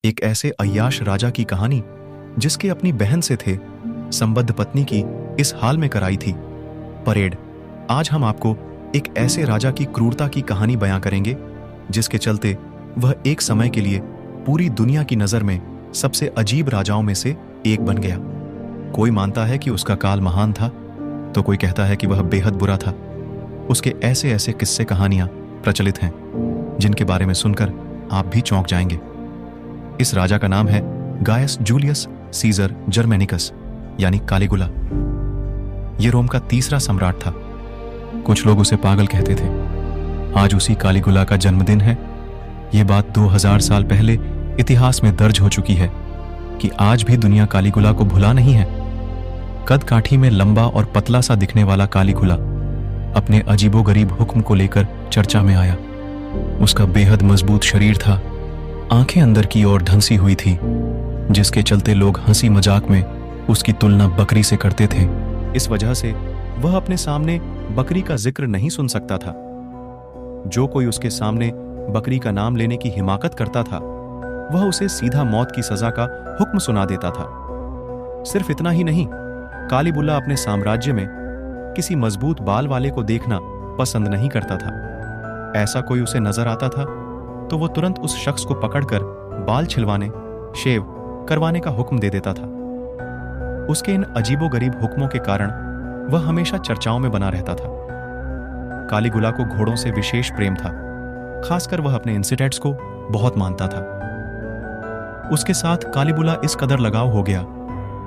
एक ऐसे अय्याश राजा की कहानी जिसके अपनी बहन से थे संबद्ध पत्नी की इस हाल में कराई थी परेड। आज हम आपको एक ऐसे राजा की क्रूरता की कहानी बयां करेंगे जिसके चलते वह एक समय के लिए पूरी दुनिया की नजर में सबसे अजीब राजाओं में से एक बन गया। कोई मानता है कि उसका काल महान था, तो कोई कहता है कि वह बेहद बुरा था। उसके ऐसे ऐसे किस्से कहानियां प्रचलित हैं जिनके बारे में सुनकर आप भी चौंक जाएंगे। इस राजा का नाम है गायस जूलियस सीजर जर्मेनिकस यानी कालीगुला। यह रोम का तीसरा सम्राट था। कुछ लोग उसे पागल कहते थे। आज उसी कालीगुला का जन्मदिन है। यह बात 2000 साल पहले इतिहास में दर्ज हो चुकी है कि आज भी दुनिया कालीगुला को भुला नहीं है। कद काठी में लंबा और पतला सा दिखने वाला कालीगुला अपने अजीबोगरीब हुक्म को लेकर चर्चा में आया। उसका बेहद मजबूत शरीर था, आंखें अंदर की ओर धंसी हुई थी, जिसके चलते लोग हंसी मजाक में उसकी तुलना बकरी से करते थे। इस वजह से वह अपने सामने बकरी का जिक्र नहीं सुन सकता था। जो कोई उसके सामने बकरी का नाम लेने की हिमाकत करता था, वह उसे सीधा मौत की सजा का हुक्म सुना देता था। सिर्फ इतना ही नहीं, कालीबुल्ला अपने साम्राज्य में किसी मजबूत बाल वाले को देखना पसंद नहीं करता था। ऐसा कोई उसे नजर आता था तो वह तुरंत उस शख्स को पकड़कर बाल छिलवाने, शेव करवाने का हुक्म दे देता था। उसके इन अजीबोगरीब हुक्मों के कारण वह हमेशा चर्चाओं में बना रहता था। कालीगुला को घोड़ों से विशेष प्रेम था, खासकर वह अपने इंसिडेंट्स को बहुत मानता था। उसके साथ कालीबुला इस कदर लगाव हो गया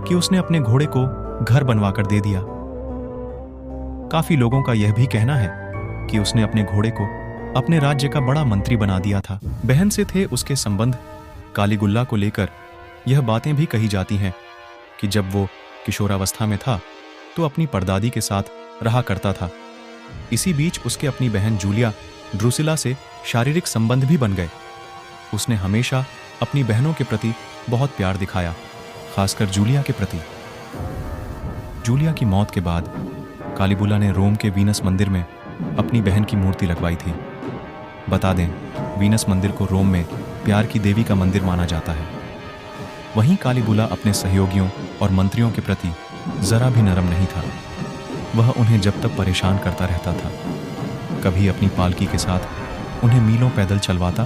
कि उसने अपने घोड़े को घर बनवाकर दे दिया। काफी लोगों का यह भी कहना है कि उसने अपने घोड़े को अपने राज्य का बड़ा मंत्री बना दिया था। बहन से थे उसके संबंध कालीगुल्ला को लेकर यह बातें भी कही जाती हैं कि जब वो किशोरावस्था में था तो अपनी परदादी के साथ रहा करता था। इसी बीच उसके अपनी बहन जूलिया ड्रुसिला से शारीरिक संबंध भी बन गए। उसने हमेशा अपनी बहनों के प्रति बहुत प्यार दिखाया, खासकर जूलिया के प्रति। जूलिया की मौत के बाद कालीबुला ने रोम के वीनस मंदिर में अपनी बहन की मूर्ति लगवाई थी। बता दें, वीनस मंदिर को रोम में प्यार की देवी का मंदिर माना जाता है। वहीं कालीबुला अपने सहयोगियों और मंत्रियों के प्रति जरा भी नरम नहीं था। वह उन्हें जब तक परेशान करता रहता था। कभी अपनी पालकी के साथ उन्हें मीलों पैदल चलवाता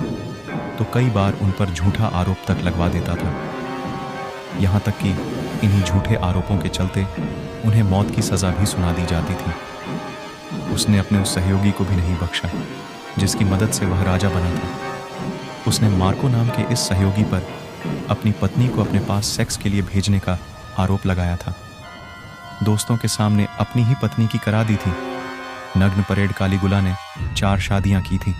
तो कई बार उन पर झूठा आरोप तक लगवा देता था। यहाँ तक कि इन्हीं झूठे आरोपों के चलते उन्हें मौत की सजा भी सुना दी जाती थी। उसने अपने उस सहयोगी को भी नहीं बख्शा जिसकी मदद से वह राजा बना था। उसने मार्को नाम के इस सहयोगी पर अपनी पत्नी को अपने पास सेक्स के लिए भेजने का आरोप लगाया था। दोस्तों के सामने अपनी ही पत्नी की करा दी थी। नग्न परेड कालीगुला ने 4 शादियां की थी।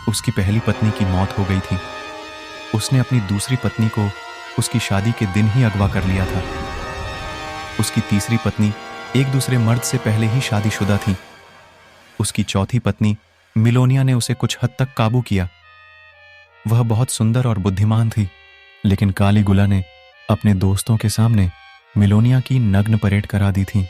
उसकी पहली पत्नी की मौत हो गई थी। उसने अपनी दूसरी पत्नी को उसकी शादी के दिन ही अगवा कर लिया था। उसकी तीसरी पत्नी एक दूसरे मर्द से पहले ही शादीशुदा थी। उसकी चौथी पत्नी मिलोनिया ने उसे कुछ हद तक काबू किया। वह बहुत सुंदर और बुद्धिमान थी, लेकिन कालीगुला ने अपने दोस्तों के सामने मिलोनिया की नग्न परेड करा दी थी।